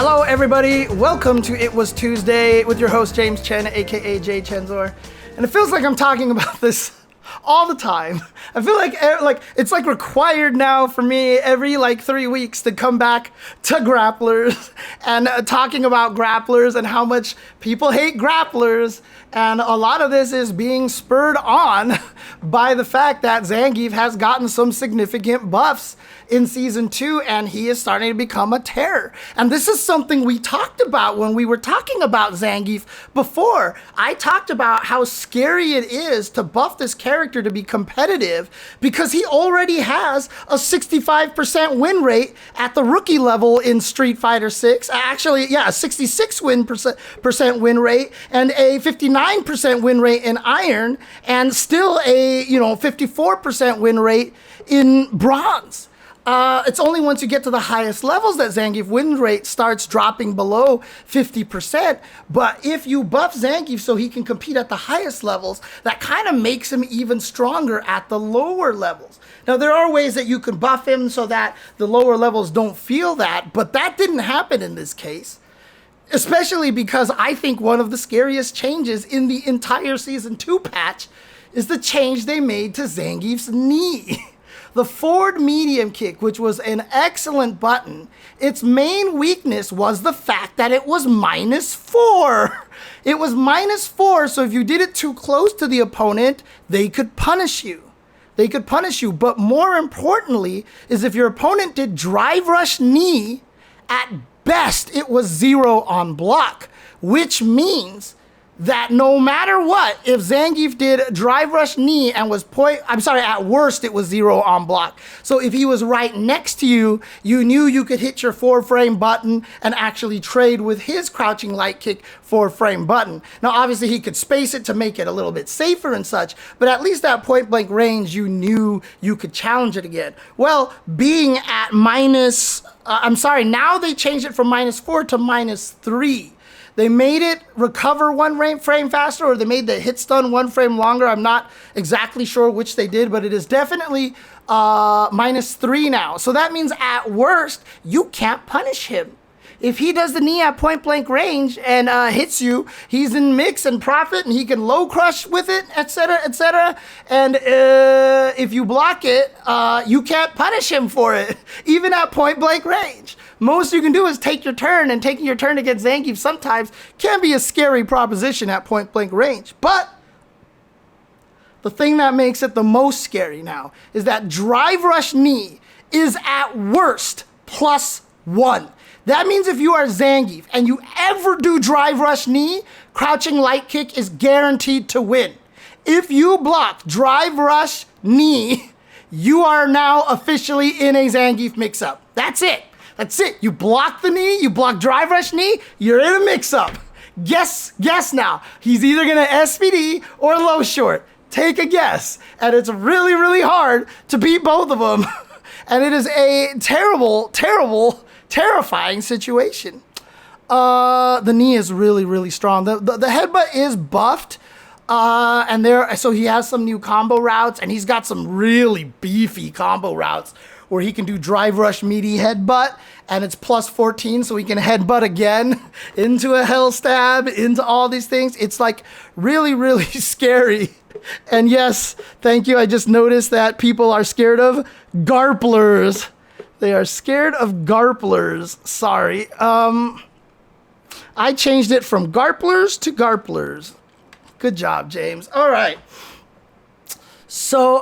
Hello, everybody. Welcome to It Was Tuesday with your host, James Chen, aka Jay Chenzor. And it feels like I'm talking about this all the time. I feel like it's like required now for me every 3 weeks to come back to Grapplers and talking about Grapplers and how much people hate Grapplers. And a lot of this is being spurred on by the fact that Zangief has gotten some significant buffs in Season 2, and he is starting to become a terror. And this is something we talked about when we were talking about Zangief before. I talked about how scary it is to buff this character to be competitive because he already has a 65% win rate at the rookie level in Street Fighter 6. Actually, yeah, a 66% win rate and a 59% win rate in Iron, and still a 54% win rate in Bronze. It's only once you get to the highest levels that Zangief win rate starts dropping below 50%. But if you buff Zangief so he can compete at the highest levels, that kind of makes him even stronger at the lower levels. Now, there are ways that you can buff him so that the lower levels don't feel that, but that didn't happen in this case. Especially because I think one of the scariest changes in the entire Season 2 patch is the change they made to Zangief's knee. The forward medium kick, which was an excellent button, its main weakness was the fact that it was -4. It was -4, so if you did it too close to the opponent, they could punish you. But more importantly is if your opponent did drive rush knee, at best it was 0 on block, which means that no matter what, if Zangief did drive rush knee and was at worst it was 0 on block. So if he was right next to you, you knew you could hit your 4-frame button and actually trade with his crouching light kick 4-frame button. Now obviously he could space it to make it a little bit safer and such, but at least at point blank range you knew you could challenge it again. Well, being at now they changed it from -4 to -3. They made it recover 1 frame faster, or they made the hit stun 1 frame longer. I'm not exactly sure which they did, but it is definitely -3 now. So that means at worst, you can't punish him. If he does the knee at point blank range and hits you, he's in mix and profit, and he can low crush with it, etc., etc. And if you block it, you can't punish him for it, even at point blank range. Most you can do is take your turn, and taking your turn against Zangief sometimes can be a scary proposition at point blank range. But the thing that makes it the most scary now is that drive rush knee is at worst +1. That means if you are Zangief and you ever do drive rush knee, crouching light kick is guaranteed to win. If you block drive rush knee, you are now officially in a Zangief mix-up. That's it. You block the knee, you block drive rush knee, you're in a mix-up. Guess now. He's either gonna SPD or low short. Take a guess. And it's really, really hard to beat both of them. And it is a terrifying situation. The knee is really, really strong. The headbutt is buffed. So he has some new combo routes, and he's got some really beefy combo routes where he can do drive rush meaty headbutt, and it's +14, so he can headbutt again into a hell stab, into all these things. It's really, really scary. And yes, thank you. I just noticed that people are scared of Grapplers. They are scared of Grapplers. Sorry. I changed it from Grapplers to Grapplers. Good job, James. All right. So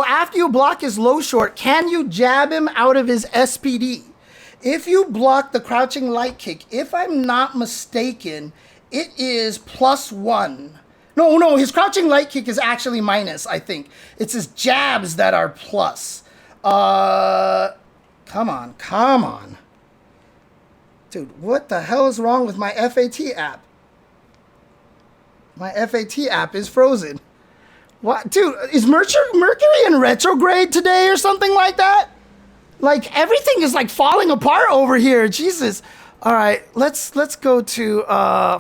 after you block his low short, can you jab him out of his SPD? If you block the crouching light kick, if I'm not mistaken, it is +1. No, his crouching light kick is actually minus, I think. It's his jabs that are plus. Come on. Dude, what the hell is wrong with my FAT app? My FAT app is frozen. What? Dude, is Mercury in retrograde today or something like that? Everything is falling apart over here. Jesus. All right, let's go to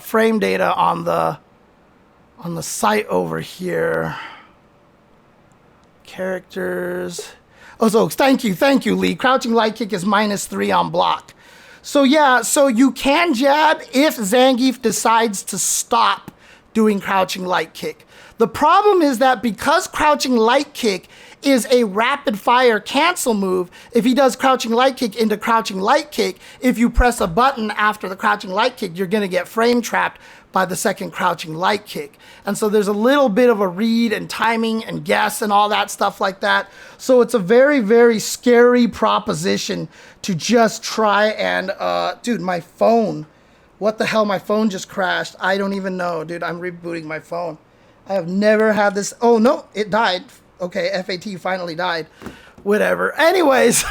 frame data on the site over here. Characters. Oh, so thank you, Lee. Crouching light kick is -3 on block. So yeah, so you can jab if Zangief decides to stop doing crouching light kick. The problem is that because crouching light kick is a rapid fire cancel move, if he does crouching light kick into crouching light kick, if you press a button after the crouching light kick, you're gonna get frame trapped by the second crouching light kick. And so there's a little bit of a read and timing and guess and all that stuff like that. So it's a very, very scary proposition to just try and, dude, my phone, what the hell, my phone just crashed. I don't even know, dude, I'm rebooting my phone. I have never had this, oh no, it died. Okay, FAT finally died. Whatever. Anyways,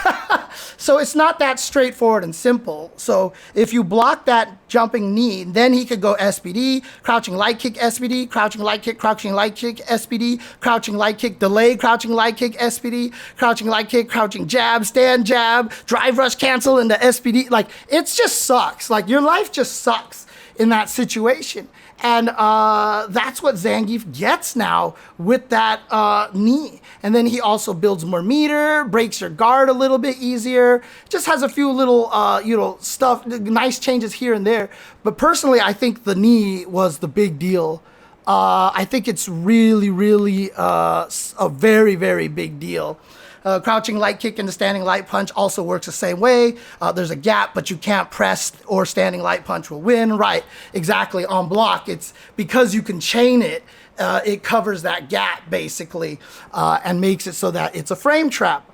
so it's not that straightforward and simple. So if you block that jumping knee, then he could go SBD, crouching light kick SBD, crouching light kick SBD, crouching light kick delay, crouching light kick SBD, crouching light kick, crouching jab, stand jab, drive rush cancel into SBD. Like, it just sucks. Like, your life just sucks in that situation. And that's what Zangief gets now with that knee. And then he also builds more meter, breaks your guard a little bit easier, just has a few little, stuff, nice changes here and there. But personally, I think the knee was the big deal. I think it's really, really a very, very big deal. Crouching light kick into standing light punch also works the same way. There's a gap, but you can't press or standing light punch will win. Right, exactly, on block. It's because you can chain it, it covers that gap basically and makes it so that it's a frame trap.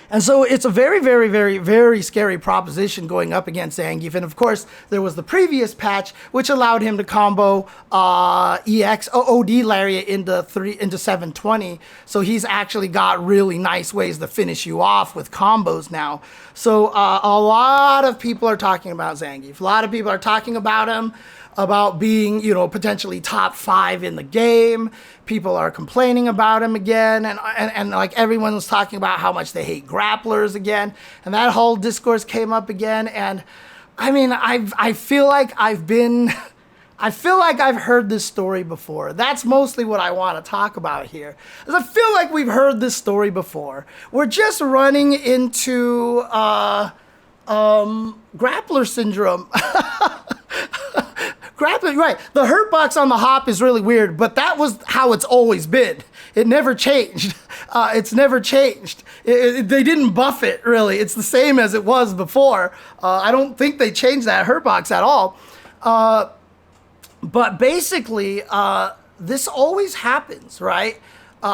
And so it's a very, very, very, very scary proposition going up against Zangief. And of course, there was the previous patch, which allowed him to combo EX OD Lariat into 720. So he's actually got really nice ways to finish you off with combos now. So a lot of people are talking about Zangief. A lot of people are talking about him, about being, potentially top 5 in the game. People are complaining about him again, and like everyone was talking about how much they hate grapplers again, and that whole discourse came up again. And I mean, I feel like I've heard this story before. That's mostly what I want to talk about here. Is I feel like we've heard this story before. We're just running into grappler syndrome. Grappler, right. The hurt box on the hop is really weird, but that was how it's always been. It never changed. It's never changed. They didn't buff it, really. It's the same as it was before. I don't think they changed that hurt box at all. But basically, this always happens, right?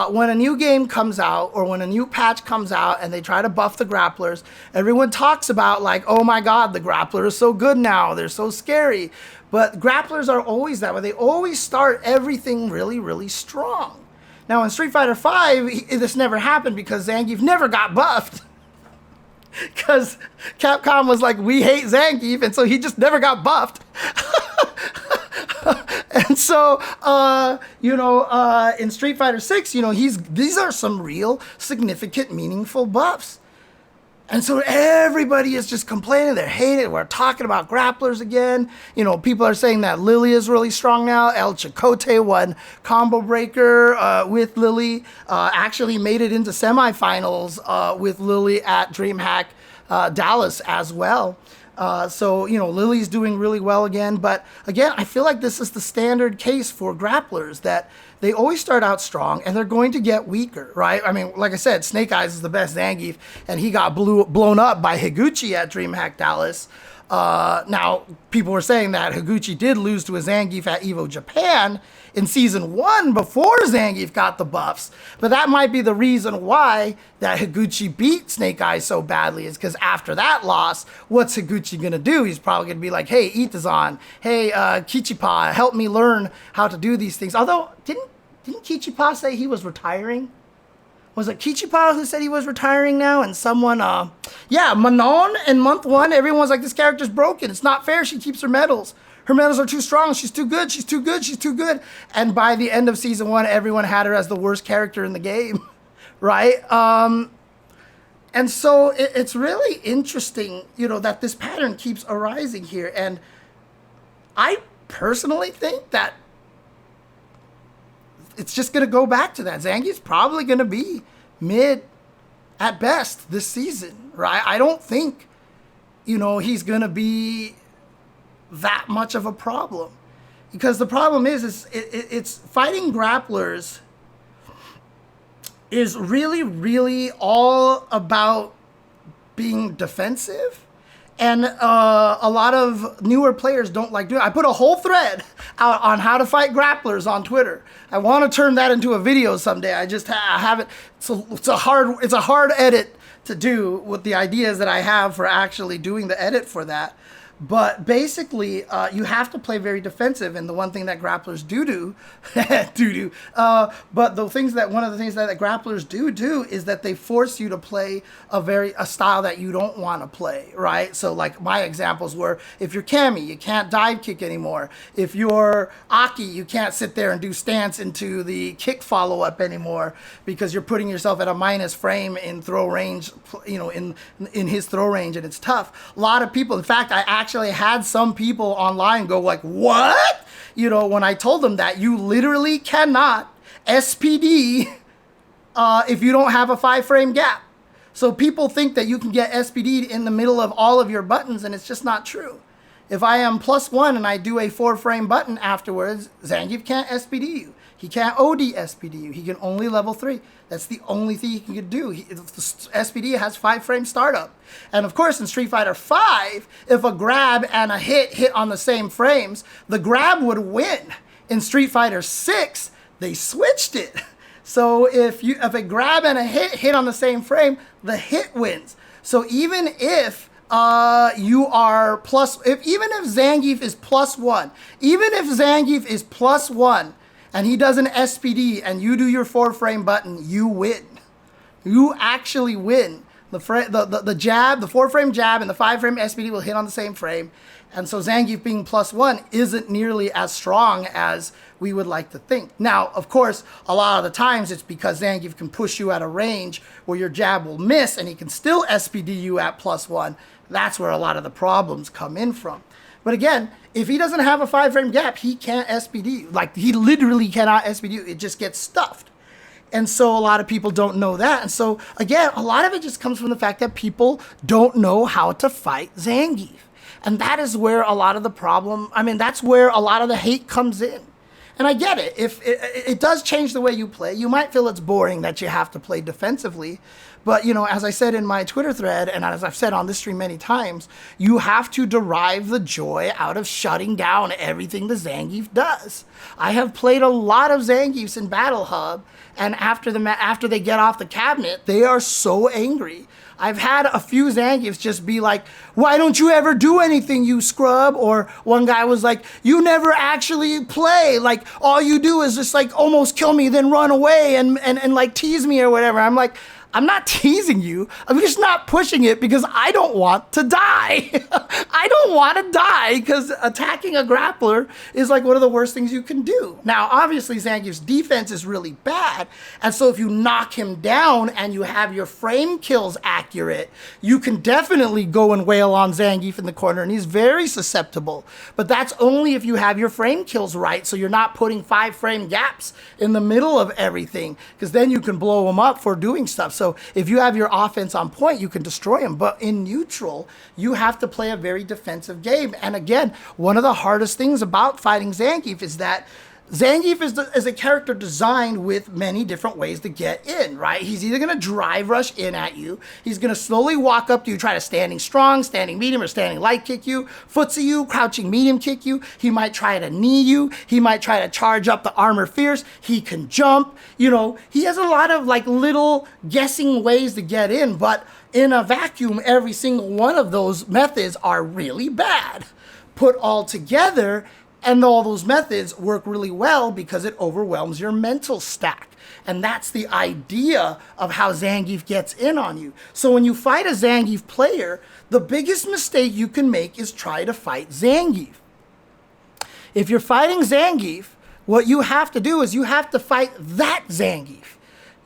When a new game comes out or when a new patch comes out and they try to buff the grapplers, everyone talks about like, oh my God, the grappler is so good now. They're so scary. But grapplers are always that way. They always start everything really, really strong. Now in Street Fighter V, this never happened because Zangief never got buffed. Because Capcom was like, we hate Zangief, and so he just never got buffed. And so, in Street Fighter 6, these are some real significant, meaningful buffs. And so everybody is just complaining. They're hating it. We're talking about grapplers again. People are saying that Lily is really strong now. El Chicote won Combo Breaker with Lily. Actually made it into semifinals with Lily at DreamHack Dallas as well. So Lily's doing really well again. But again, I feel like this is the standard case for grapplers, that they always start out strong and they're going to get weaker, right? I mean, like I said, Snake Eyes is the best Zangief, and he got blown up by Higuchi at DreamHack Dallas. Now, people were saying that Higuchi did lose to a Zangief at EVO Japan in Season 1 before Zangief got the buffs. But that might be the reason why that Higuchi beat Snake Eyes so badly, is because after that loss, what's Higuchi going to do? He's probably going to be like, hey, Itazan, hey, Kichipa, help me learn how to do these things. Although, didn't Kichipa say he was retiring? Was it Kichipa who said he was retiring now? And someone, Manon in month 1, everyone was like, this character's broken. It's not fair. She keeps her medals. Her medals are too strong. She's too good. She's too good. She's too good. And by the end of Season 1, everyone had her as the worst character in the game, right? And so it's really interesting, that this pattern keeps arising here. And I personally think that it's just going to go back to that. Zangief's probably going to be mid at best this season, right? I don't think he's going to be that much of a problem. Because the problem is it's fighting grapplers is really, really all about being defensive. And a lot of newer players don't like doing it. I put a whole thread out on how to fight grapplers on Twitter. I want to turn that into a video someday. I haven't. It's a hard edit to do with the ideas that I have for actually doing the edit for that. But basically, you have to play very defensive, and the one thing that grapplers do, but one of the things that grapplers do is that they force you to play a style that you don't want to play, right? So like my examples were, if you're Cammy, you can't dive kick anymore. If you're Aki, you can't sit there and do stance into the kick follow-up anymore because you're putting yourself at a minus frame in throw range, in his throw range, and it's tough. A lot of people, in fact, I actually had some people online go like, what? When I told them that you literally cannot SPD if you don't have a 5-frame gap. So people think that you can get SPD'd in the middle of all of your buttons, and it's just not true. If I am +1 and I do a 4-frame button afterwards, Zangief can't SPD you. He can't OD SPD you. He can only level 3. That's the only thing he can do. The SPD has 5-frame startup. And of course, in Street Fighter V, if a grab and a hit on the same frames, the grab would win. In Street Fighter VI, they switched it. So if a grab and a hit on the same frame, the hit wins. So even if you are even if Zangief is +1, and he does an SPD, and you do your 4-frame button, you win. You actually win. The jab, the 4-frame jab, and the 5-frame SPD will hit on the same frame. And so Zangief being +1 isn't nearly as strong as we would like to think. Now, of course, a lot of the times it's because Zangief can push you at a range where your jab will miss, and he can still SPD you at +1. That's where a lot of the problems come in from. But again, if he doesn't have a 5-frame gap, he can't SPD you. Like, he literally cannot SPD you. It just gets stuffed. And so a lot of people don't know that. And so, again, a lot of it just comes from the fact that people don't know how to fight Zangief. And that is where a lot of the problem, that's where a lot of the hate comes in. And I get it. If it does change the way you play, you might feel it's boring that you have to play defensively. But, as I said in my Twitter thread, and as I've said on this stream many times, you have to derive the joy out of shutting down everything the Zangief does. I have played a lot of Zangiefs in Battle Hub, and after they get off the cabinet, they are so angry. I've had a few Zangiefs just be like, why don't you ever do anything, you scrub? Or one guy was like, you never actually play. Like, all you do is just like almost kill me, then run away and like tease me or whatever. I'm like, I'm not teasing you. I'm just not pushing it because I don't want to die. I don't want to die because attacking a grappler is like one of the worst things you can do. Now, obviously, Zangief's defense is really bad. And so if you knock him down and you have your frame kills accurate, you can definitely go and wail on Zangief in the corner, and he's very susceptible. But that's only if you have your frame kills right, so you're not putting 5-frame gaps in the middle of everything, because then you can blow him up for doing stuff. So if you have your offense on point, you can destroy him. But in neutral, you have to play a very defensive game. And again, one of the hardest things about fighting Zangief is that Zangief is a character designed with many different ways to get in, right? He's either going to drive rush in at you, he's going to slowly walk up to you, try to standing strong, standing medium, or standing light kick you, footsie you, crouching medium kick you. He might try to knee you. He might try to charge up the armor fierce. He can jump. He has a lot of like little guessing ways to get in, but in a vacuum, every single one of those methods are really bad. Put all together, and all those methods work really well because it overwhelms your mental stack. And that's the idea of how Zangief gets in on you. So when you fight a Zangief player, the biggest mistake you can make is try to fight Zangief. If you're fighting Zangief, what you have to do is you have to fight that Zangief.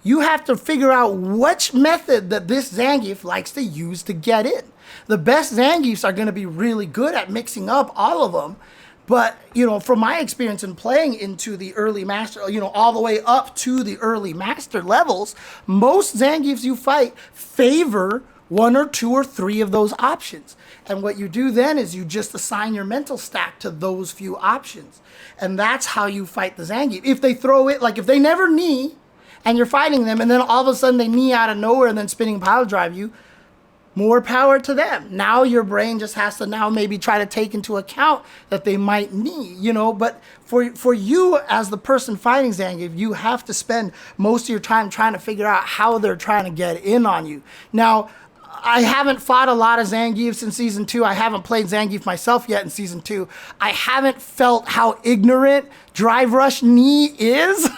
You have to figure out which method that this Zangief likes to use to get in. The best Zangiefs are going to be really good at mixing up all of them. But, from my experience in playing into the early master, all the way up to the early master levels, most Zangiefs you fight favor one or two or three of those options. And what you do then is you just assign your mental stack to those few options. And that's how you fight the Zangief. If they throw it, like if they never knee and you're fighting them and then all of a sudden they knee out of nowhere and then spinning pile drive you, more power to them. Now your brain just has to now maybe try to take into account that they might knee, you know, but for you as the person fighting Zangief, you have to spend most of your time trying to figure out how they're trying to get in on you. Now, I haven't fought a lot of Zangiefs in Season 2. I haven't played Zangief myself yet in Season 2. I haven't felt how ignorant Drive Rush knee is,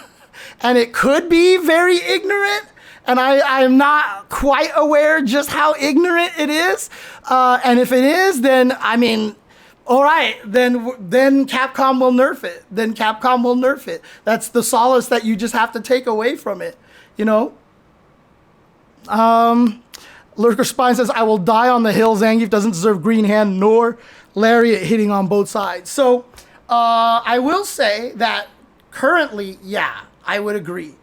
and it could be very ignorant. And I'm not quite aware just how ignorant it is. And if it is, then, I mean, all right, then Capcom will nerf it. Then Capcom will nerf it. That's the solace that you just have to take away from it, you know? Lurker Spine says, I will die on the hill. Zangief doesn't deserve green hand nor Lariat hitting on both sides. So I will say that currently, yeah, I would agree.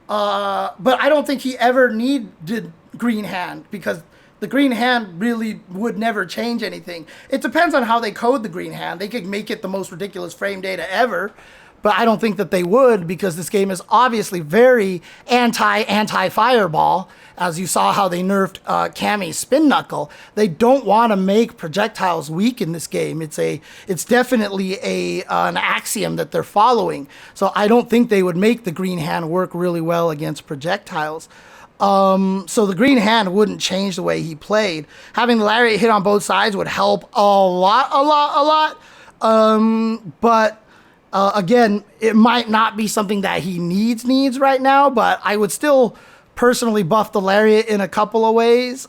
But I don't think he ever needed green hand because the green hand really would never change anything. It depends on how they code the green hand. They could make it the most ridiculous frame data ever, but I don't think that they would because this game is obviously very anti-fireball. As you saw how they nerfed Cammy's spin knuckle. They don't want to make projectiles weak in this game. It's definitely an axiom that they're following. So I don't think they would make the green hand work really well against projectiles. So the green hand wouldn't change the way he played. Having the Lariat hit on both sides would help a lot. But again, it might not be something that he needs right now, but I would still personally buff the Lariat in a couple of ways.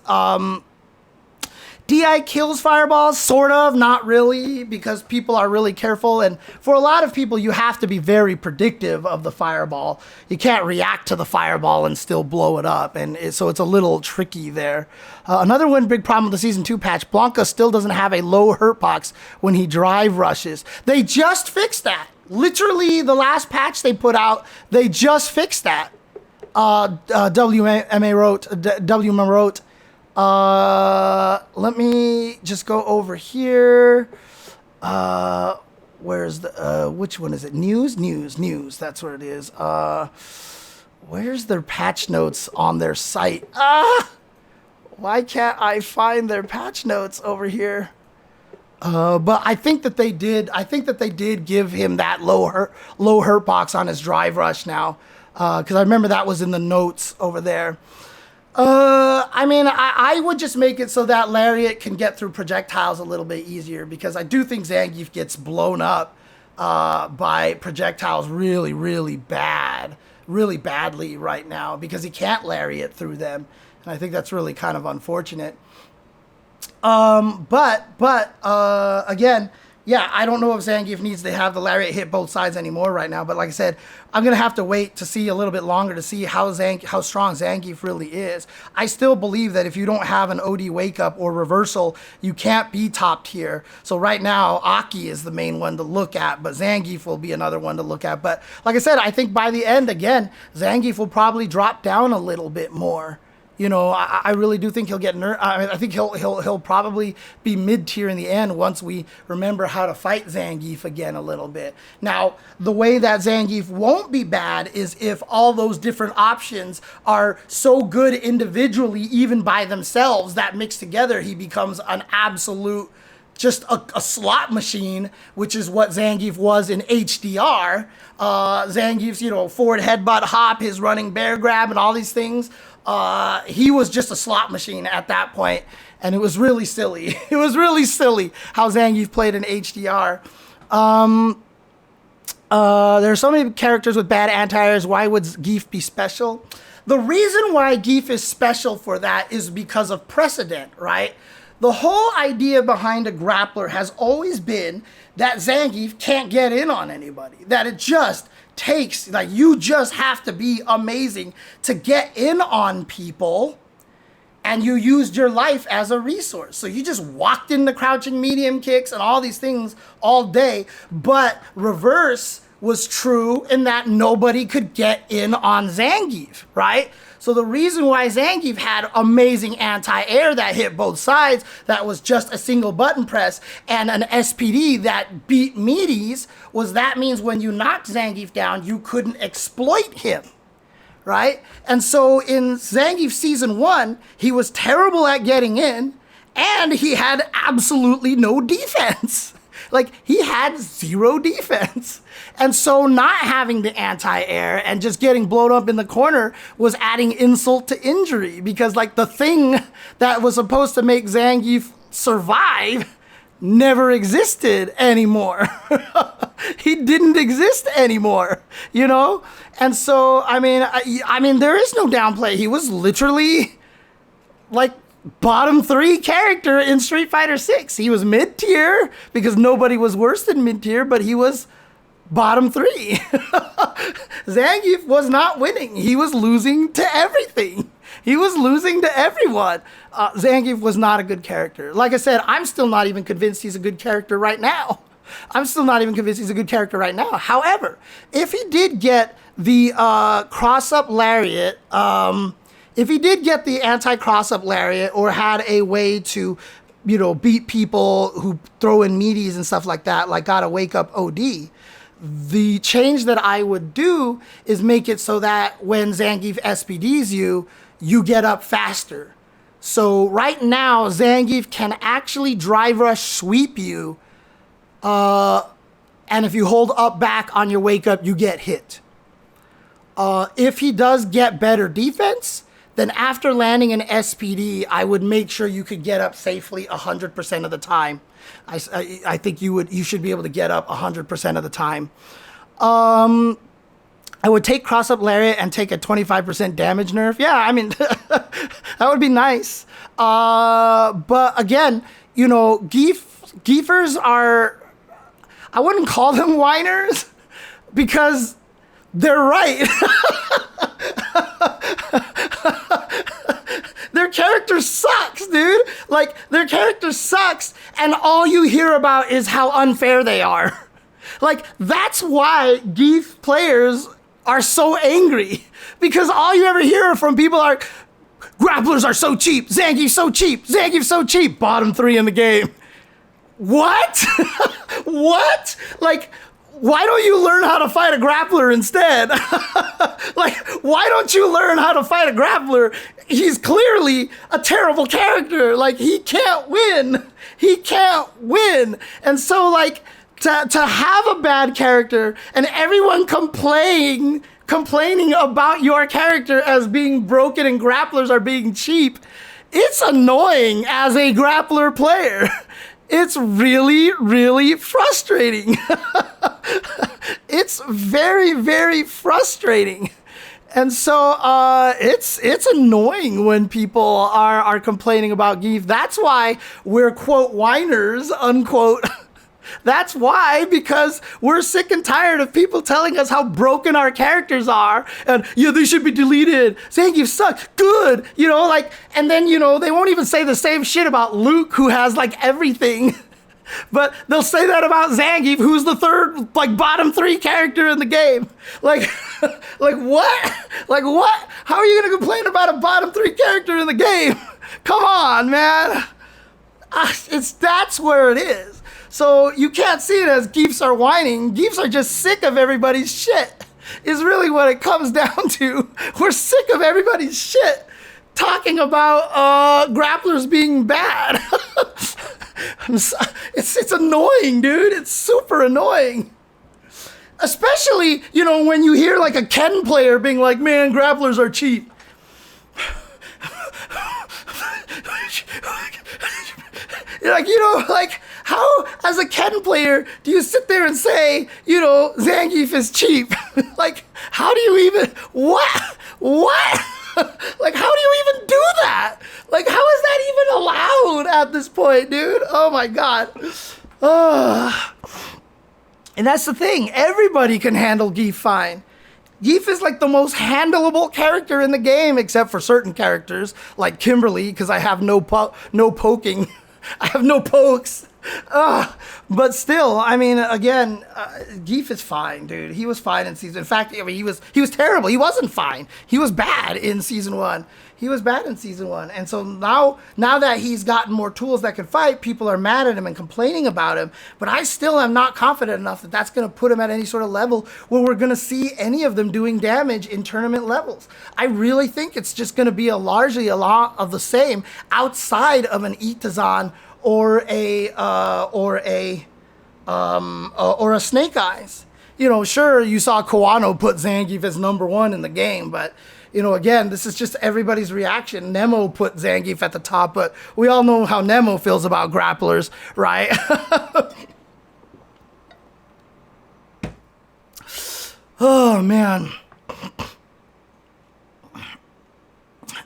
DI kills fireballs, sort of, not really, because people are really careful. And for a lot of people, you have to be very predictive of the fireball. You can't react to the fireball and still blow it up. And so it's a little tricky there. Another one big problem with the Season 2 patch, Blanca still doesn't have a low hurt box when he drive rushes. They just fixed that. Literally, the last patch they put out, they just fixed that. WMA wrote, let me just go over here. Where's the, which one is it? News. That's what it is. Where's their patch notes on their site? Why can't I find their patch notes over here? But I think that they did give him that low hurt box on his drive rush now. Because I remember that was in the notes over there. I mean, I would just make it so that Lariat can get through projectiles a little bit easier because I do think Zangief gets blown up by projectiles really badly right now because he can't Lariat through them. And I think that's really kind of unfortunate. But again, yeah, I don't know if Zangief needs to have the Lariat hit both sides anymore right now. But like I said, I'm going to have to wait to see a little bit longer to see how strong Zangief really is. I still believe that if you don't have an OD wake up or reversal, you can't be top tier. So right now, Aki is the main one to look at, but Zangief will be another one to look at. But like I said, I think by the end, again, Zangief will probably drop down a little bit more. You know, I really do think he'll get I think he'll probably be mid-tier in the end once we remember how to fight Zangief again a little bit. Now, the way that Zangief won't be bad is if all those different options are so good individually, even by themselves, that mixed together, he becomes an absolute, just a slot machine, which is what Zangief was in HDR. Zangief's, you know, forward headbutt hop, his running bear grab, and all these things. He was just a slot machine at that point, and it was really silly. It was really silly how Zangief played in HDR. There are so many characters with bad anti-airs. Why would Geef be special? The reason why Geef is special for that is because of precedent, right? The whole idea behind a grappler has always been that Zangief can't get in on anybody. That it just takes, like, you just have to be amazing to get in on people, and you used your life as a resource. So you just walked into crouching medium kicks and all these things all day, but reverse was true in that nobody could get in on Zangief, right? So the reason why Zangief had amazing anti-air that hit both sides, that was just a single button press, and an SPD that beat meaties, was that means when you knocked Zangief down, you couldn't exploit him, right? And so in Zangief Season 1, he was terrible at getting in, and he had absolutely no defense. Like, he had zero defense. And so not having the anti-air and just getting blown up in the corner was adding insult to injury, because like the thing that was supposed to make Zangief survive never existed anymore. He didn't exist anymore, you know? And so, I mean, there is no downplay. He was literally like bottom 3 character in Street Fighter 6. He was mid-tier because nobody was worse than mid-tier, but he was bottom 3. Zangief was not winning. He was losing to everything. He was losing to everyone. Zangief was not a good character. Like I said, I'm still not even convinced he's a good character right now. However, if he did get the cross-up Lariat, if he did get the anti-cross-up Lariat, or had a way to, you know, beat people who throw in meaties and stuff like that, like got a wake-up OD, the change that I would do is make it so that when Zangief SPDs you, you get up faster. So right now, Zangief can actually drive rush sweep you, and if you hold up back on your wake-up, you get hit. If he does get better defense, then after landing an SPD, I would make sure you could get up safely 100% of the time. I think you should be able to get up 100% of the time. I would take cross-up Lariat and take a 25% damage nerf. Yeah, I mean, that would be nice. But again, you know, Geefers are, I wouldn't call them whiners, because they're right. Their character sucks, dude. Like, their character sucks, and all you hear about is how unfair they are. Like, that's why Geef players are so angry, because all you ever hear from people are, grapplers are so cheap, Zangief's so cheap, Zangief's so cheap, bottom 3 in the game. What? What? Like, why don't you learn how to fight a grappler instead? Like, why don't you learn how to fight a grappler? He's clearly a terrible character. Like, he can't win. He can't win. And so, like, to have a bad character and everyone complaining about your character as being broken and grapplers are being cheap, it's annoying as a grappler player. It's really, really frustrating. It's very, very frustrating. And so it's annoying when people are complaining about Geef. That's why we're, quote, whiners, unquote. That's why, because we're sick and tired of people telling us how broken our characters are, and yeah, they should be deleted. Zangief sucks. Good. You know, like, and then, you know, they won't even say the same shit about Luke, who has like everything. But they'll say that about Zangief, who's the third, like, bottom 3 character in the game. Like, like what? Like what? How are you gonna complain about a bottom 3 character in the game? Come on, man. That's where it is. So you can't see it as Geefs are whining. Geefs are just sick of everybody's shit, is really what it comes down to. We're sick of everybody's shit talking about grapplers being bad. It's annoying, dude. It's super annoying. Especially, you know, when you hear like a Ken player being like, man, grapplers are cheap. Like, you know, like, how, as a Ken player, do you sit there and say, you know, Zangief is cheap? Like, how do you even, what? Like, how do you even do that? Like, how is that even allowed at this point, dude? Oh my God. And that's the thing. Everybody can handle Geef fine. Geef is like the most handleable character in the game, except for certain characters, like Kimberly, because I have no poking. I have no pokes. But still, I mean, again, Geef is fine, dude. He was fine in season. In fact, I mean, he was terrible. He wasn't fine. He was bad in season 1. He was bad in season 1, and so now that he's gotten more tools that can fight, people are mad at him and complaining about him. But I still am not confident enough that that's going to put him at any sort of level where we're going to see any of them doing damage in tournament levels. I really think it's just going to be largely a lot of the same outside of an Itazan or a Snake Eyes. You know, sure, you saw Kawano put Zangief as #1 in the game, but you know, again, this is just everybody's reaction. Nemo put Zangief at the top, but we all know how Nemo feels about grapplers, right? Oh, man.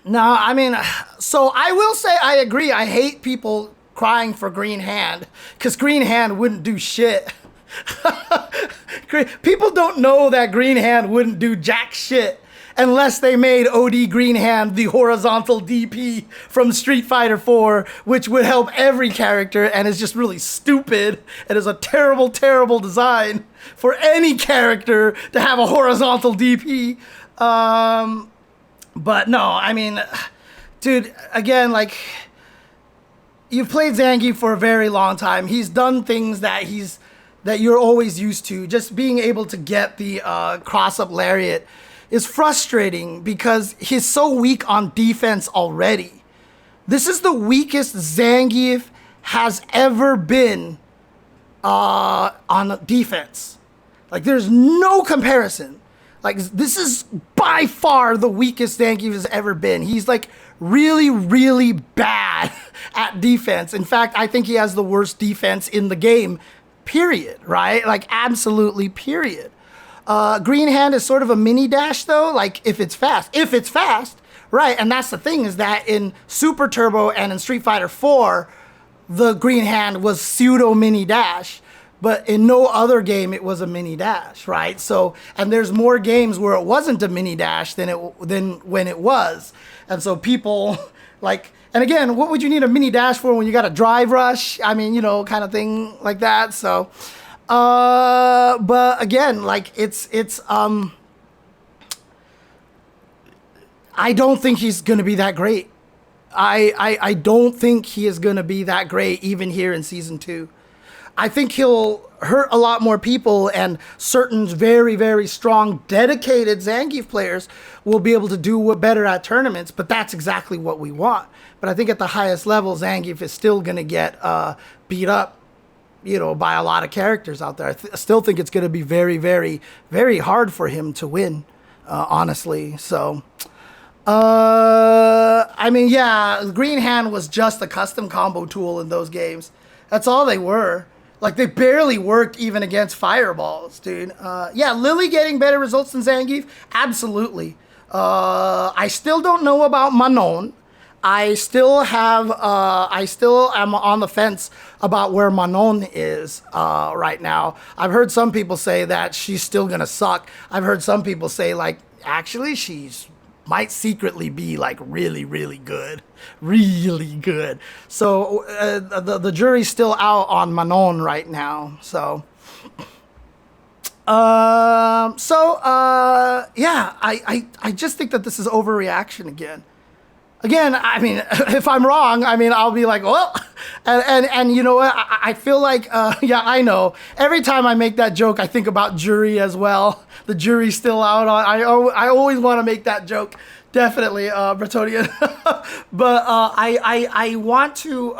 No, I mean, so I will say I agree. I hate people crying for Green Hand, because Green Hand wouldn't do shit. People don't know that Green Hand wouldn't do jack shit unless they made OD Green Hand the horizontal DP from Street Fighter 4, which would help every character and is just really stupid. It is a terrible, terrible design for any character to have a horizontal DP. But no, I mean, dude, again, like, you've played Zangief for a very long time. He's done things that you're always used to. Just being able to get the cross-up Lariat is frustrating because he's so weak on defense already. This is the weakest Zangief has ever been on defense. Like, there's no comparison. Like, this is by far the weakest Zangief has ever been. He's like really, really bad at defense. In fact, I think he has the worst defense in the game, period, right? Like, absolutely, period. Green Hand is sort of a mini dash though, like if it's fast, right? And that's the thing, is that in Super Turbo and in Street Fighter 4, the Green Hand was pseudo mini dash, but in no other game it was a mini dash, right? So, and there's more games where it wasn't a mini dash than when it was. And so people like, and again, what would you need a mini dash for when you got a drive rush? I mean, you know, kind of thing like that. So, but again, like I don't think he's going to be that great. I don't think he is going to be that great even here in season 2. I think he'll hurt a lot more people, and certain very, very strong, dedicated Zangief players will be able to do better at tournaments, but that's exactly what we want. But I think at the highest level, Zangief is still going to get beat up, you know, by a lot of characters out there. I still think it's going to be very, very, very hard for him to win, honestly. So, I mean, yeah, Green Hand was just a custom combo tool in those games. That's all they were. Like, they barely worked even against fireballs, dude. Yeah, Lily getting better results than Zangief? Absolutely. I still don't know about Manon. I still am on the fence about where Manon is right now. I've heard some people say that she's still gonna suck. I've heard some people say, like, actually she's might secretly be like really, really good. Really good. So the jury's still out on Manon right now. So yeah, I just think that this is overreaction again. Again, I mean, if I'm wrong, I mean, I'll be like, well, and you know what? I feel like, yeah, I know. Every time I make that joke, I think about jury as well. The jury's still out on. I always want to make that joke, definitely, Bretonian. But I want to,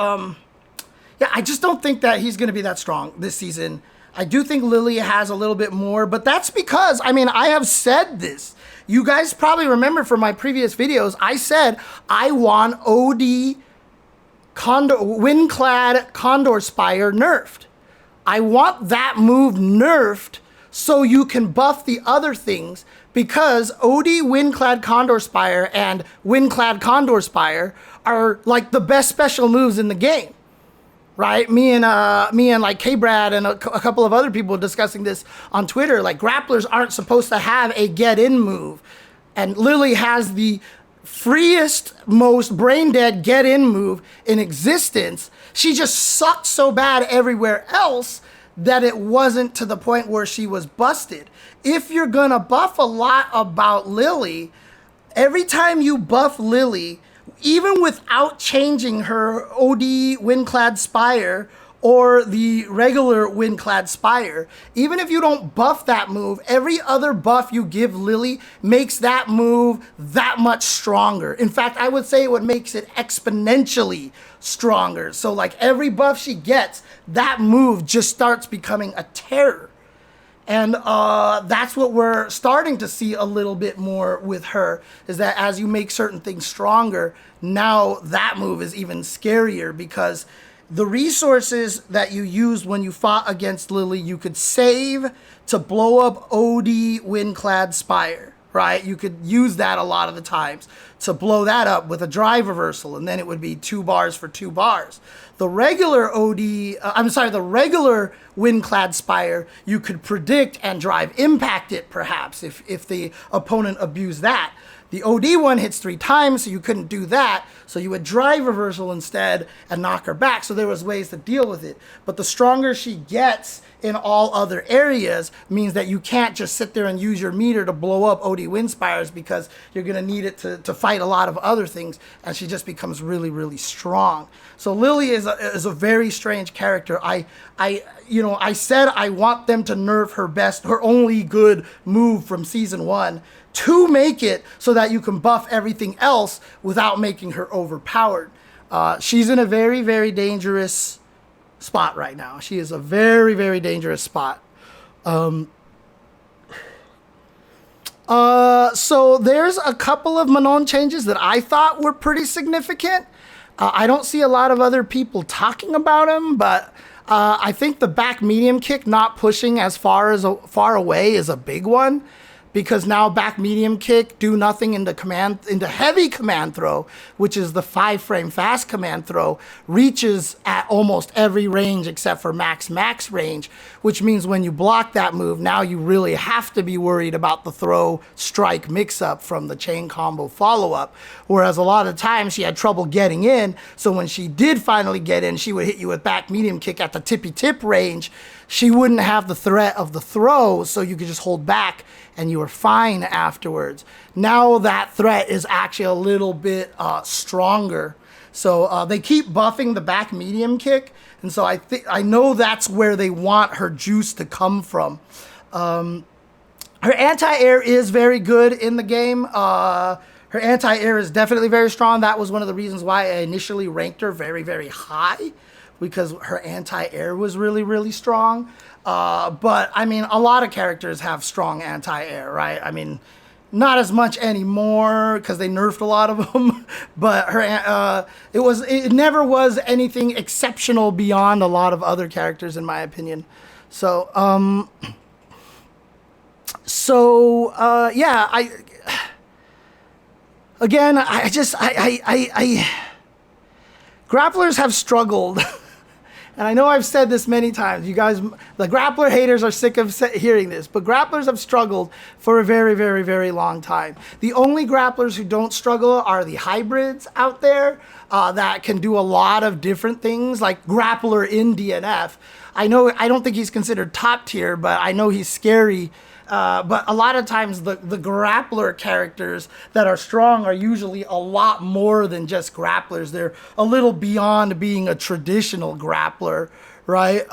yeah, I just don't think that he's going to be that strong this season. I do think Lily has a little bit more, but that's because, I mean, I have said this. You guys probably remember from my previous videos, I said I want OD Windclad Condor Spire nerfed. I want that move nerfed so you can buff the other things, because OD Windclad Condor Spire and Windclad Condor Spire are like the best special moves in the game. Right? Me and like K-Brad and a couple of other people discussing this on Twitter. Like, grapplers aren't supposed to have a get-in move. And Lily has the freest, most brain dead get in move in existence. She just sucked so bad everywhere else that it wasn't to the point where she was busted. If you're gonna buff a lot about Lily, every time you buff Lily, even without changing her OD Windclad Spire or the regular Windclad Spire, even if you don't buff that move, every other buff you give Lily makes that move that much stronger. In fact, I would say it makes it exponentially stronger. So like every buff she gets, that move just starts becoming a terror. And that's what we're starting to see a little bit more with her, is that as you make certain things stronger, now that move is even scarier, because the resources that you used when you fought against Lily, you could save to blow up OD Windclad Spire, right? You could use that a lot of the times to blow that up with a drive reversal, and then it would be 2 bars for 2 bars. The regular the regular Windclad Spire, you could predict and drive impact it, perhaps, if the opponent abused that. The OD one hits 3 times, so you couldn't do that. So you would drive reversal instead and knock her back. So there was ways to deal with it. But the stronger she gets in all other areas means that you can't just sit there and use your meter to blow up OD Wind Spires, because you're going to need it to fight a lot of other things, and she just becomes really, really strong. So Lily is a very strange character. I said I want them to nerf her only good move from season 1 to make it so that you can buff everything else without making her overpowered. She's in a very, very dangerous spot right now. She is a very, very dangerous spot. So there's a couple of Manon changes that I thought were pretty significant. I don't see a lot of other people talking about them, but I think the back medium kick not pushing as far away is a big one, because now back medium kick, do nothing into heavy command throw, which is the 5-frame fast command throw, reaches at almost every range except for max range, which means when you block that move, now you really have to be worried about the throw strike mix up from the chain combo follow up. Whereas a lot of times she had trouble getting in, so when she did finally get in, she would hit you with back medium kick at the tippy tip range. She wouldn't have the threat of the throw, so you could just hold back and you were fine afterwards. Now that threat is actually a little bit stronger. So they keep buffing the back medium kick, and so I know that's where they want her juice to come from. Her anti-air is very good in the game. Her anti-air is definitely very strong. That was one of the reasons why I initially ranked her very, very high, because her anti-air was really, really strong. But, I mean, a lot of characters have strong anti-air, right? I mean, not as much anymore because they nerfed a lot of them. But her, it never was anything exceptional beyond a lot of other characters, in my opinion. So, yeah, Grapplers have struggled. And I know I've said this many times. You guys, the Grappler haters are sick of hearing this, but Grapplers have struggled for a very, very, very long time. The only Grapplers who don't struggle are the hybrids out there that can do a lot of different things, like Grappler in DNF. I don't think he's considered top tier, but I know he's scary. But a lot of times the Grappler characters that are strong are usually a lot more than just Grapplers. They're a little beyond being a traditional Grappler, right?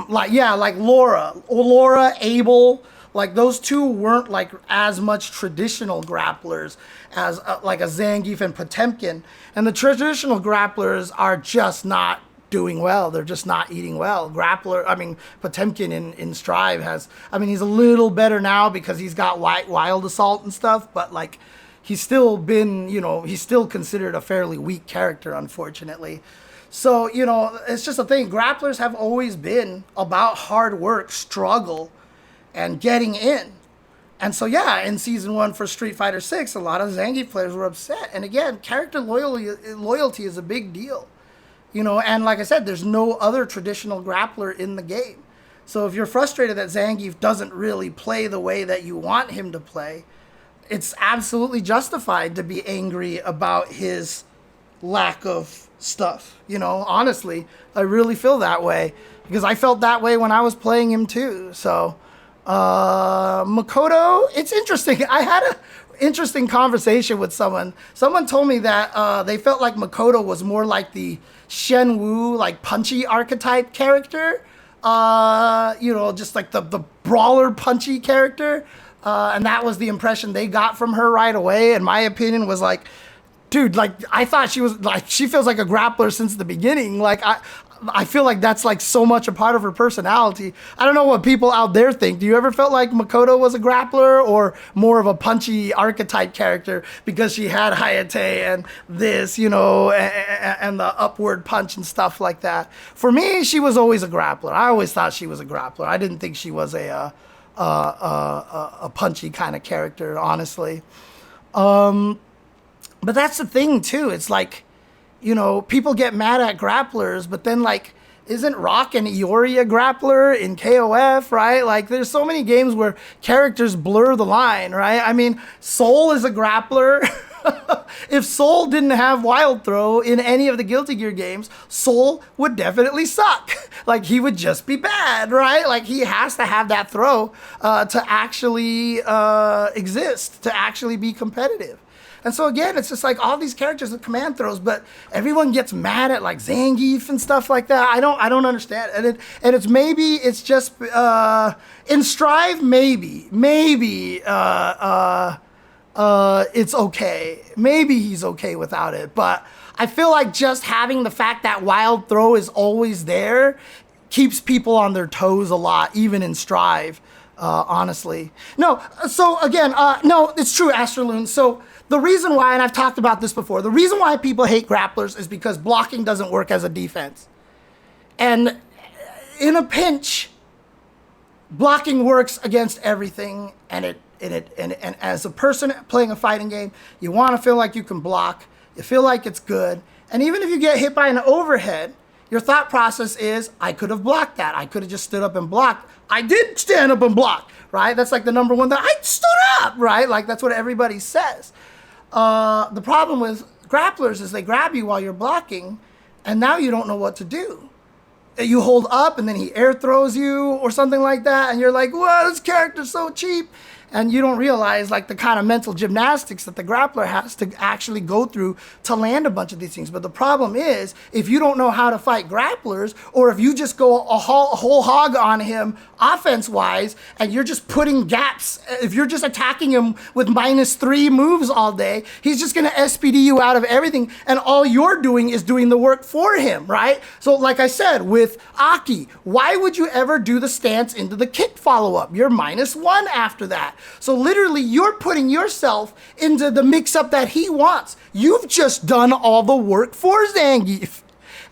Like Laura, Abel, like those two weren't like as much traditional Grapplers as like a Zangief and Potemkin. And the traditional Grapplers are just not doing well. They're just not eating well. Potemkin in Strive he's a little better now because he's got wild assault and stuff, but like he's still considered a fairly weak character, unfortunately. So, it's just a thing. Grapplers have always been about hard work, struggle, and getting in. And so, yeah, in Season 1 for Street Fighter 6, a lot of Zangief players were upset. And again, character loyalty is a big deal. And like I said, there's no other traditional Grappler in the game. So if you're frustrated that Zangief doesn't really play the way that you want him to play, it's absolutely justified to be angry about his lack of stuff. You know, honestly, I really feel that way because I felt that way when I was playing him too. So, Makoto, it's interesting. I had a interesting conversation with someone. Someone told me that they felt like Makoto was more like the Shenwu, like punchy archetype character. You know, just like the brawler punchy character. And that was the impression they got from her right away. And my opinion was like, dude, like I thought she was like, she feels like a grappler since the beginning. Like I feel like that's like so much a part of her personality. I don't know what people out there think. Do you ever felt like Makoto was a grappler or more of a punchy archetype character because she had Hayate and this, you know, and the upward punch and stuff like that? For me, she was always a grappler. I always thought she was a grappler. I didn't think she was a punchy kind of character, honestly. But that's the thing too. It's like, you know, people get mad at grapplers, but then like, isn't Rock and Iori a grappler in KOF, right? Like there's so many games where characters blur the line, right? I mean, Soul is a grappler. If Soul didn't have Wild Throw in any of the Guilty Gear games, Soul would definitely suck. Like he would just be bad, right? Like he has to have that throw to actually exist, to actually be competitive. And so again, it's just like all these characters with command throws, but everyone gets mad at like Zangief and stuff like that. I don't understand. And it's just in Strive, maybe it's okay. Maybe he's okay without it. But I feel like just having the fact that Wild Throw is always there keeps people on their toes a lot, even in Strive, honestly. No, so again, no, it's true, Astraloon. So the reason why, and I've talked about this before, the reason why people hate grapplers is because blocking doesn't work as a defense. And in a pinch, blocking works against everything, and as a person playing a fighting game, you want to feel like you can block, you feel like it's good, and even if you get hit by an overhead, your thought process is, I could have blocked that. I could have just stood up and blocked. I did stand up and block, right? That's like the number one thing. I stood up, right? Like that's what everybody says. The problem with grapplers is they grab you while you're blocking, and now you don't know what to do. You hold up, and then he air throws you or something like that, and you're like, "Whoa, this character's so cheap." And you don't realize like the kind of mental gymnastics that the grappler has to actually go through to land a bunch of these things. But the problem is, if you don't know how to fight grapplers, or if you just go a whole hog on him offense-wise, and you're just putting gaps, if you're just attacking him with -3 moves all day, he's just gonna SPD you out of everything, and all you're doing is doing the work for him, right? So like I said, with Aki, why would you ever do the stance into the kick follow-up? You're -1 after that. So literally, you're putting yourself into the mix-up that he wants. You've just done all the work for Zangief.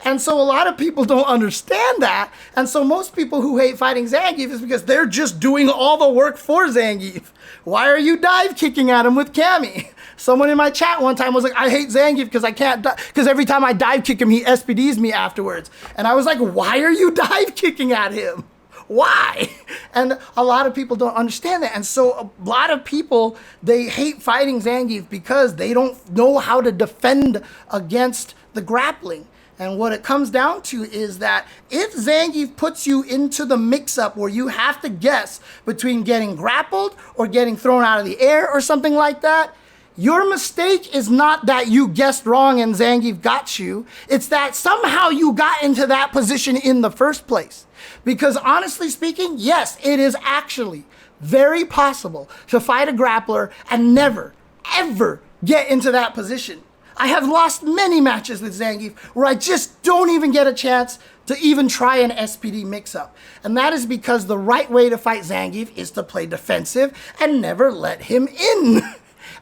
And so a lot of people don't understand that. And so most people who hate fighting Zangief is because they're just doing all the work for Zangief. Why are you dive kicking at him with Cammy? Someone in my chat one time was like, I hate Zangief because I can't, because every time I dive kick him, he SPDs me afterwards. And I was like, why are you dive kicking at him? Why? And a lot of people don't understand that. And so a lot of people, they hate fighting Zangief because they don't know how to defend against the grappling. And what it comes down to is that if Zangief puts you into the mix-up where you have to guess between getting grappled or getting thrown out of the air or something like that, your mistake is not that you guessed wrong and Zangief got you. It's that somehow you got into that position in the first place. Because honestly speaking, yes, it is actually very possible to fight a grappler and never, ever get into that position. I have lost many matches with Zangief where I just don't even get a chance to even try an SPD mix-up. And that is because the right way to fight Zangief is to play defensive and never let him in.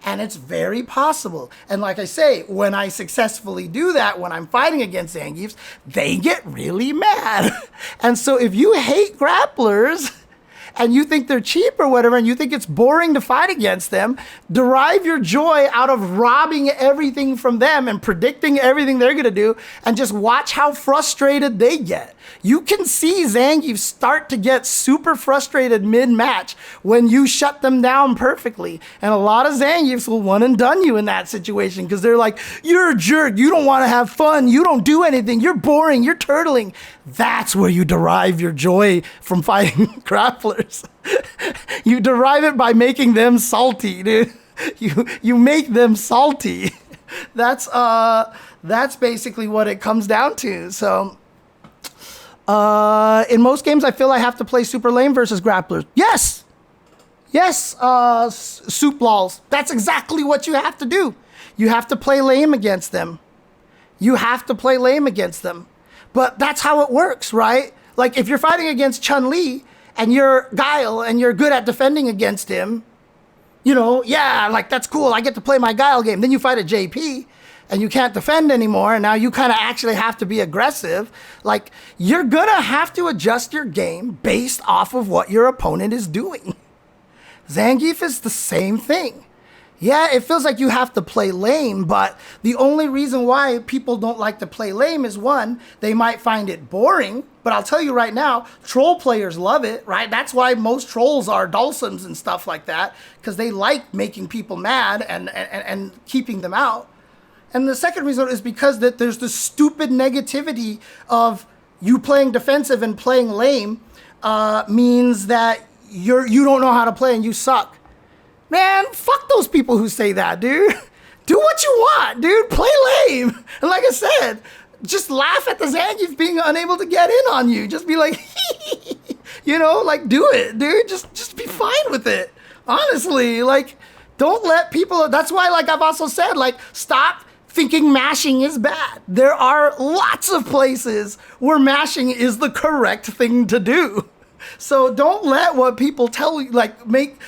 And it's very possible. And like I say, when I successfully do that, when I'm fighting against Zangiefs, they get really mad. And so if you hate grapplers and you think they're cheap or whatever, and you think it's boring to fight against them, derive your joy out of robbing everything from them and predicting everything they're going to do, and just watch how frustrated they get. You can see Zangief start to get super frustrated mid-match when you shut them down perfectly. And a lot of Zangiefs will one and done you in that situation because they're like, you're a jerk, you don't want to have fun, you don't do anything, you're boring, you're turtling. That's where you derive your joy from fighting grapplers. You derive it by making them salty, dude. You make them salty. That's basically what it comes down to. So in most games, I feel I have to play super lame versus grapplers. Yes, soup lols. That's exactly what you have to do. You have to play lame against them. But that's how it works, right? Like if you're fighting against Chun-Li and you're Guile and you're good at defending against him, you know, yeah, like that's cool. I get to play my Guile game. Then you fight a JP and you can't defend anymore, and now you kind of actually have to be aggressive. Like, you're gonna have to adjust your game based off of what your opponent is doing. Zangief is the same thing. Yeah, it feels like you have to play lame, but the only reason why people don't like to play lame is, one, they might find it boring, but I'll tell you right now, troll players love it, right? That's why most trolls are Dulcims and stuff like that, because they like making people mad and keeping them out. And the second reason is because that there's this stupid negativity of you playing defensive and playing lame means that you don't know how to play and you suck. Man, fuck those people who say that, dude. Do what you want, dude. Play lame. And like I said, just laugh at the Zangief being unable to get in on you. Just be like, you know, like do it, dude. Just be fine with it. Honestly, like don't let people, that's why like I've also said, like stop thinking mashing is bad. There are lots of places where mashing is the correct thing to do. So don't let what people tell you, like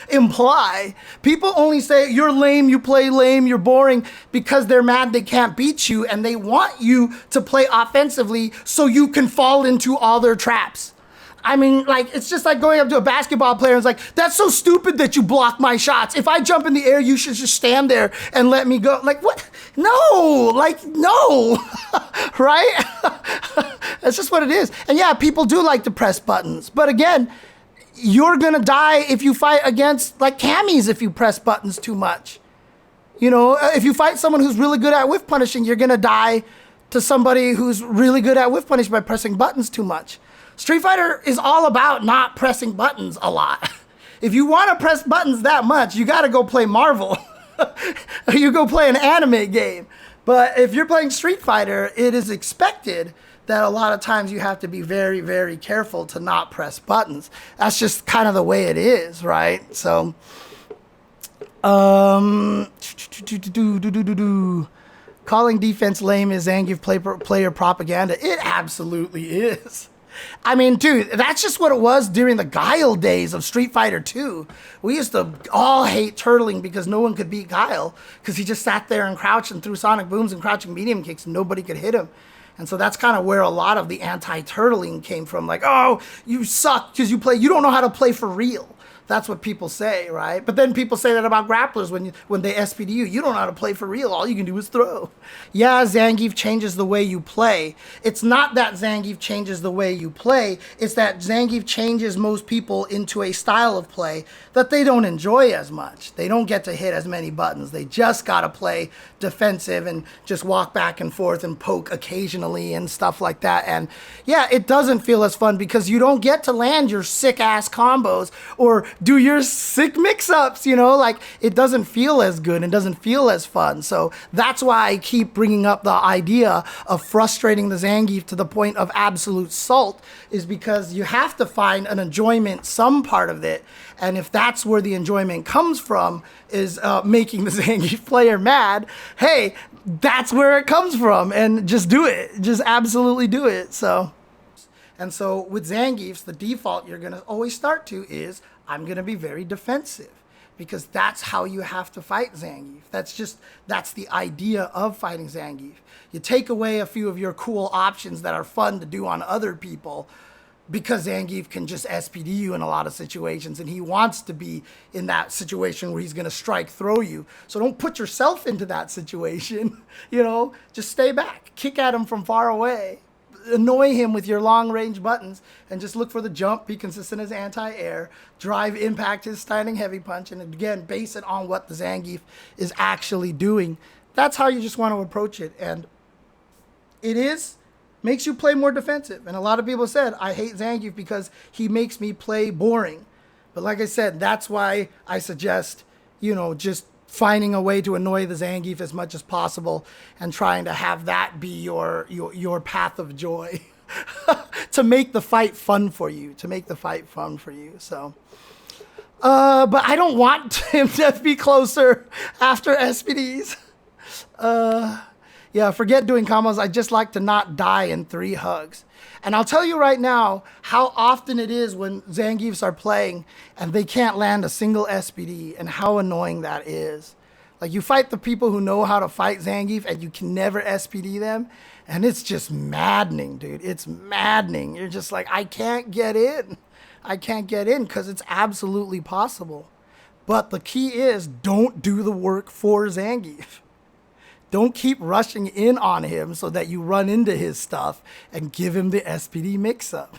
imply. People only say you're lame, you play lame, you're boring because they're mad they can't beat you and they want you to play offensively so you can fall into all their traps. I mean, like, it's just like going up to a basketball player and it's like, that's so stupid that you block my shots. If I jump in the air, you should just stand there and let me go. Like, what? No, like, no, right? That's just what it is. And yeah, people do like to press buttons. But again, you're going to die if you fight against, like, camis if you press buttons too much. You know, if you fight someone who's really good at whiff punishing, you're going to die to somebody who's really good at whiff punishing by pressing buttons too much. Street Fighter is all about not pressing buttons a lot. If you want to press buttons that much, you got to go play Marvel. You go play an anime game. But if you're playing Street Fighter, it is expected that a lot of times you have to be very, very careful to not press buttons. That's just kind of the way it is, right? So, calling defense lame is Zangief player propaganda. It absolutely is. I mean, dude, that's just what it was during the Guile days of Street Fighter 2. We used to all hate turtling because no one could beat Guile because he just sat there and crouched and threw sonic booms and crouching medium kicks and nobody could hit him. And so that's kind of where a lot of the anti-turtling came from. Like, oh, you suck because you don't know how to play for real. That's what people say, right? But then people say that about grapplers when they SPD you. You don't know how to play for real. All you can do is throw. Yeah, Zangief changes the way you play. It's not that Zangief changes the way you play. It's that Zangief changes most people into a style of play that they don't enjoy as much. They don't get to hit as many buttons. They just got to play defensive and just walk back and forth and poke occasionally and stuff like that. And yeah, it doesn't feel as fun because you don't get to land your sick-ass combos or do your sick mix-ups, you know, like it doesn't feel as good and doesn't feel as fun. So that's why I keep bringing up the idea of frustrating the Zangief to the point of absolute salt, is because you have to find an enjoyment, some part of it. And if that's where the enjoyment comes from, is making the Zangief player mad, hey, that's where it comes from. And just do it. Just absolutely do it. So, and so with Zangiefs, the default you're going to always start to is, I'm going to be very defensive, because that's how you have to fight Zangief. That's the idea of fighting Zangief. You take away a few of your cool options that are fun to do on other people, because Zangief can just SPD you in a lot of situations, and he wants to be in that situation where he's going to strike throw you. So don't put yourself into that situation, just stay back, kick at him from far away, annoy him with your long range buttons, and just look for the jump, be consistent as anti-air, drive impact his standing heavy punch, and again, base it on what the Zangief is actually doing. That's how you just want to approach it. And makes you play more defensive. And a lot of people said, I hate Zangief because he makes me play boring. But like I said, that's why I suggest, just finding a way to annoy the Zangief as much as possible and trying to have that be your path of joy to make the fight fun for you, So, but I don't want him to be closer after SPDs. Yeah, forget doing combos. I just like to not die in 3 hugs. And I'll tell you right now how often it is when Zangiefs are playing and they can't land a single SPD, and how annoying that is. Like, you fight the people who know how to fight Zangief and you can never SPD them, and it's just maddening, dude. It's maddening. You're just like, I can't get in because it's absolutely possible. But the key is, don't do the work for Zangief. Don't keep rushing in on him so that you run into his stuff and give him the SPD mix-up.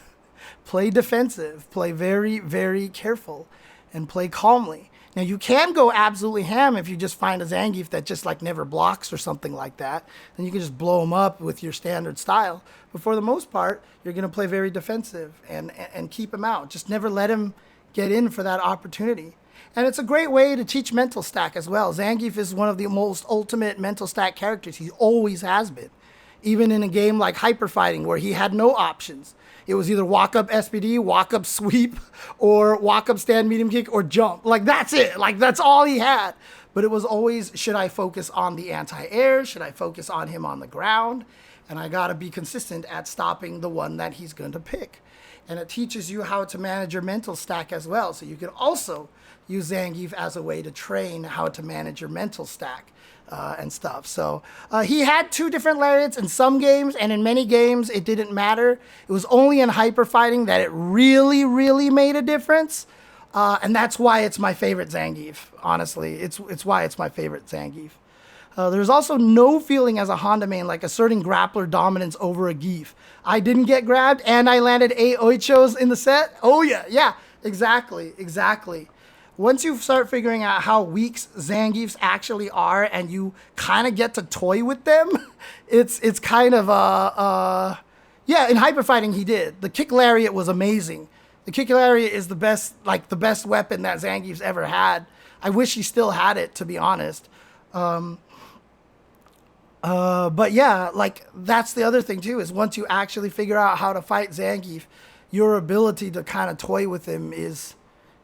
Play defensive, play very, very careful, and play calmly. Now, you can go absolutely ham if you just find a Zangief that just never blocks or something like that. Then you can just blow him up with your standard style. But for the most part, you're going to play very defensive and keep him out. Just never let him get in for that opportunity. And it's a great way to teach mental stack as well. Zangief is one of the most ultimate mental stack characters. He always has been. Even in a game like Hyper Fighting, where he had no options. It was either walk up SPD, walk up sweep, or walk up stand medium kick, or jump. That's it. That's all he had. But it was always, should I focus on the anti-air? Should I focus on him on the ground? And I got to be consistent at stopping the one that he's going to pick. And it teaches you how to manage your mental stack as well. So you can also use Zangief as a way to train how to manage your mental stack and stuff. So he had 2 different Lariats in some games, and in many games it didn't matter. It was only in Hyper Fighting that it really, really made a difference. And that's why it's my favorite Zangief, honestly. It's why it's my favorite Zangief. There's also no feeling as a Honda main like asserting Grappler dominance over a Geef. I didn't get grabbed, and I landed 8 Oichos in the set. Oh yeah, exactly. Once you start figuring out how weak Zangiefs actually are, and you kind of get to toy with them, it's kind of in Hyper Fighting he did. The Kick Lariat was amazing. The Kick Lariat is the best weapon that Zangief's ever had. I wish he still had it, to be honest. But yeah, that's the other thing too, is once you actually figure out how to fight Zangief, your ability to kind of toy with him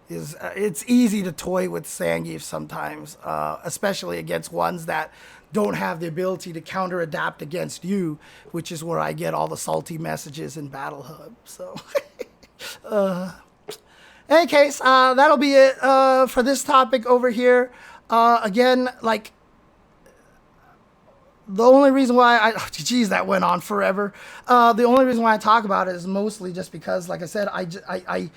it's easy to toy with Zangief sometimes, especially against ones that don't have the ability to counter adapt against you, which is where I get all the salty messages in Battle Hub. So, in any case, that'll be it for this topic over here. Again, the only reason why that went on forever. The only reason why I talk about it is mostly just because, like I said, I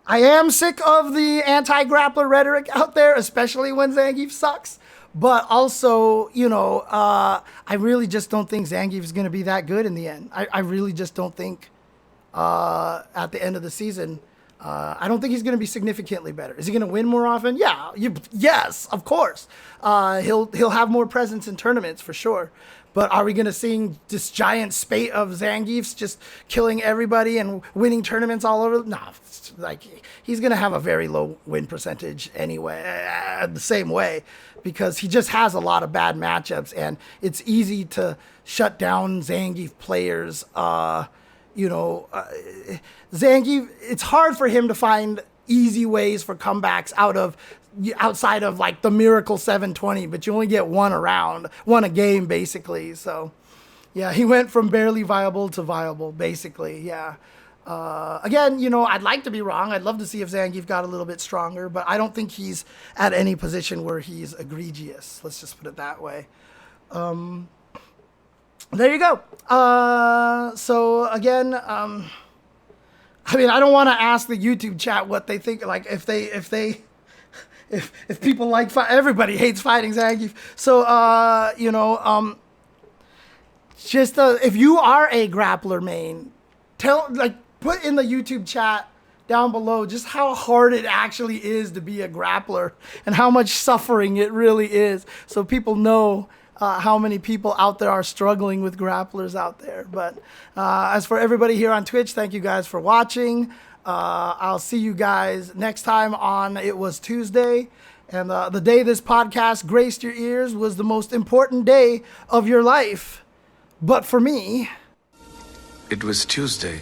am sick of the anti-grappler rhetoric out there, especially when Zangief sucks. But also, I really just don't think Zangief is going to be that good in the end. I really just don't think at the end of the season, I don't think he's going to be significantly better. Is he going to win more often? Yeah, yes, of course. He'll have more presence in tournaments for sure. But are we going to see this giant spate of Zangiefs just killing everybody and winning tournaments all over? No, he's going to have a very low win percentage anyway, the same way, because he just has a lot of bad matchups, and it's easy to shut down Zangief players. Zangief, it's hard for him to find easy ways for comebacks outside of the Miracle 720, but you only get one a game basically. So yeah, he went from barely viable to viable basically. Yeah. Again, I'd like to be wrong. I'd love to see if Zangief got a little bit stronger, but I don't think he's at any position where he's egregious. Let's just put it that way. there you go. So again, I mean, I don't want to ask the YouTube chat what they think. Like, if people like everybody hates fighting Zangief. So just if you are a grappler main, put in the YouTube chat down below just how hard it actually is to be a grappler and how much suffering it really is, so people know how many people out there are struggling with grapplers out there. But as for everybody here on Twitch, thank you guys for watching. I'll see you guys next time on It Was Tuesday. And the day this podcast graced your ears was the most important day of your life. But for me, it was Tuesday.